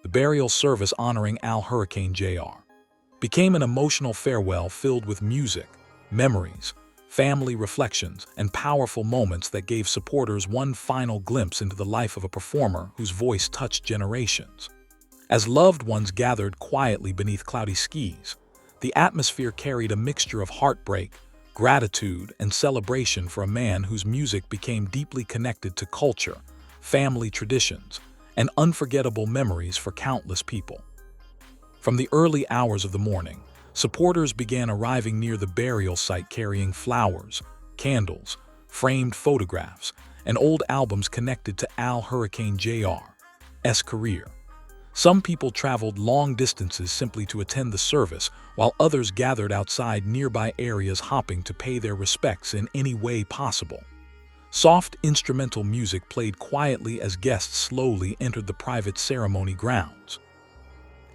the burial service honoring Al Hurricane Jr. became an emotional farewell filled with music, memories, family reflections, and powerful moments that gave supporters one final glimpse into the life of a performer whose voice touched generations. As loved ones gathered quietly beneath cloudy skies, the atmosphere carried a mixture of heartbreak, gratitude, and celebration for a man whose music became deeply connected to culture, family traditions, and unforgettable memories for countless people. From the early hours of the morning, supporters began arriving near the burial site carrying flowers, candles, framed photographs, and old albums connected to Al Hurricane Jr.'s career. Some people traveled long distances simply to attend the service, while others gathered outside nearby areas hoping to pay their respects in any way possible. Soft instrumental music played quietly as guests slowly entered the private ceremony grounds.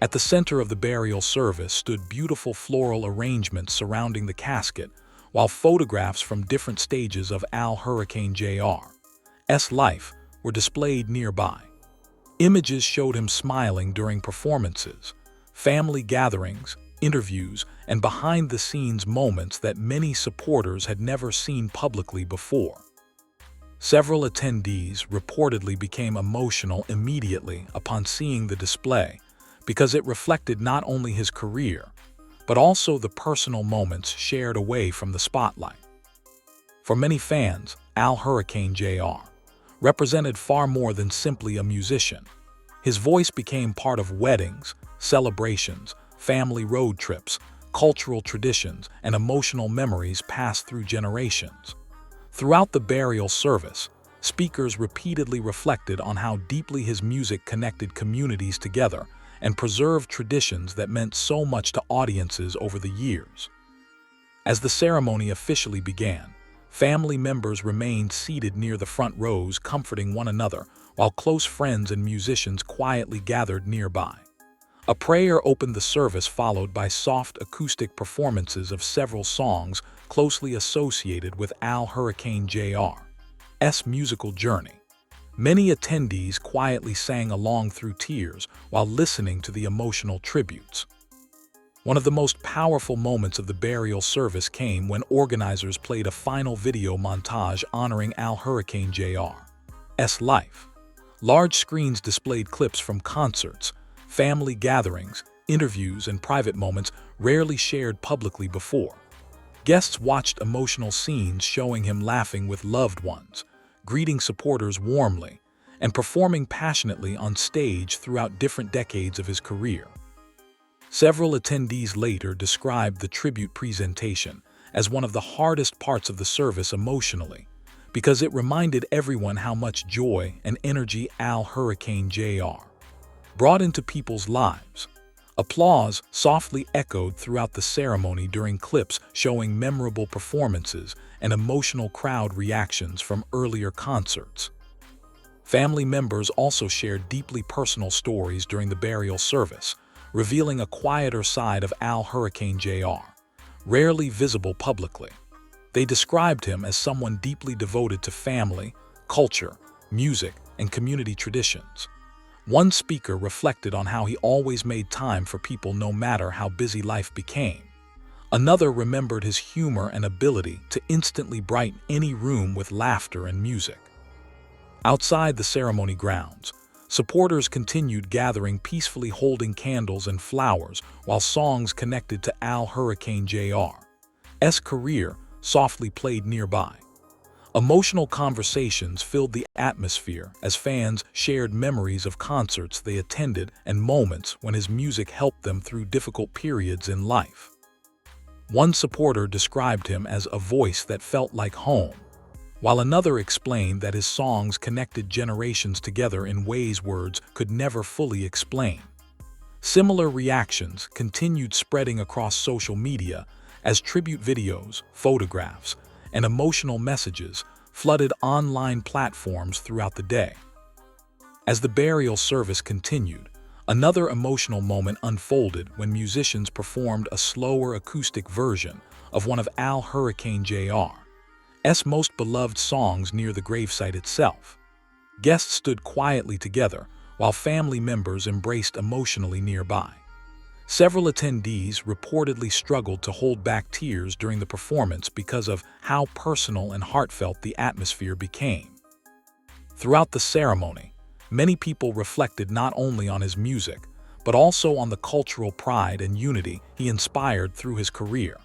At the center of the burial service stood beautiful floral arrangements surrounding the casket, while photographs from different stages of Al Hurricane Jr.'s life were displayed nearby. Images showed him smiling during performances, family gatherings, interviews, and behind-the-scenes moments that many supporters had never seen publicly before. Several attendees reportedly became emotional immediately upon seeing the display because it reflected not only his career, but also the personal moments shared away from the spotlight. For many fans, Al Hurricane Jr. represented far more than simply a musician. His voice became part of weddings, celebrations, family road trips, cultural traditions, and emotional memories passed through generations. Throughout the burial service, speakers repeatedly reflected on how deeply his music connected communities together and preserved traditions that meant so much to audiences over the years. As the ceremony officially began, family members remained seated near the front rows comforting one another, while close friends and musicians quietly gathered nearby. A prayer opened the service, followed by soft acoustic performances of several songs closely associated with Al Hurricane Jr.'s musical journey. Many attendees quietly sang along through tears while listening to the emotional tributes. One of the most powerful moments of the burial service came when organizers played a final video montage honoring Al Hurricane Jr.'s life. Large screens displayed clips from concerts, family gatherings, interviews, and private moments rarely shared publicly before. Guests watched emotional scenes showing him laughing with loved ones, greeting supporters warmly, and performing passionately on stage throughout different decades of his career. Several attendees later described the tribute presentation as one of the hardest parts of the service emotionally, because it reminded everyone how much joy and energy Al Hurricane Jr. brought into people's lives. Applause softly echoed throughout the ceremony during clips showing memorable performances and emotional crowd reactions from earlier concerts. Family members also shared deeply personal stories during the burial service, revealing a quieter side of Al Hurricane Jr., rarely visible publicly. They described him as someone deeply devoted to family, culture, music, and community traditions. One speaker reflected on how he always made time for people no matter how busy life became. Another remembered his humor and ability to instantly brighten any room with laughter and music. Outside the ceremony grounds, supporters continued gathering peacefully, holding candles and flowers while songs connected to Al Hurricane Jr.'s career softly played nearby. Emotional conversations filled the atmosphere as fans shared memories of concerts they attended and moments when his music helped them through difficult periods in life. One supporter described him as a voice that felt like home, while another explained that his songs connected generations together in ways words could never fully explain. Similar reactions continued spreading across social media as tribute videos, photographs, and emotional messages flooded online platforms throughout the day. As the burial service continued, another emotional moment unfolded when musicians performed a slower acoustic version of one of Al Hurricane Jr.'s most beloved songs near the gravesite itself. Guests stood quietly together while family members embraced emotionally nearby. Several attendees reportedly struggled to hold back tears during the performance because of how personal and heartfelt the atmosphere became. Throughout the ceremony, many people reflected not only on his music, but also on the cultural pride and unity he inspired through his career.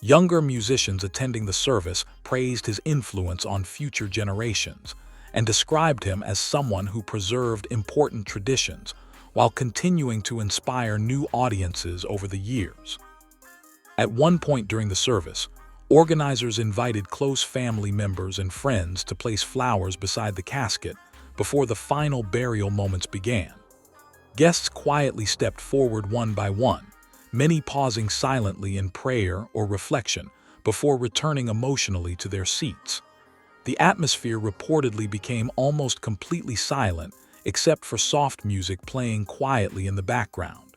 Younger musicians attending the service praised his influence on future generations and described him as someone who preserved important traditions while continuing to inspire new audiences over the years. At one point during the service, organizers invited close family members and friends to place flowers beside the casket before the final burial moments began. Guests quietly stepped forward one by one, many pausing silently in prayer or reflection before returning emotionally to their seats. The atmosphere reportedly became almost completely silent, except for soft music playing quietly in the background.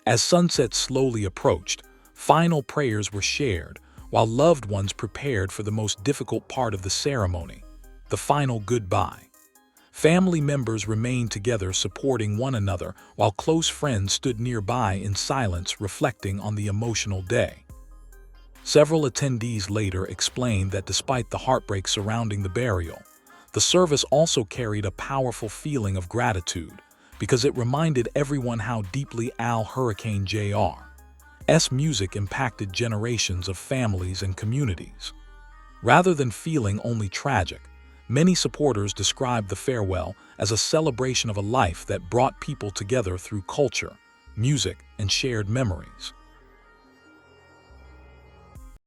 As sunset slowly approached, final prayers were shared, while loved ones prepared for the most difficult part of the ceremony, the final goodbye. Family members remained together supporting one another, while close friends stood nearby in silence reflecting on the emotional day. Several attendees later explained that despite the heartbreak surrounding the burial, the service also carried a powerful feeling of gratitude because it reminded everyone how deeply Al Hurricane Jr.'s music impacted generations of families and communities. Rather than feeling only tragic, many supporters described the farewell as a celebration of a life that brought people together through culture, music, and shared memories.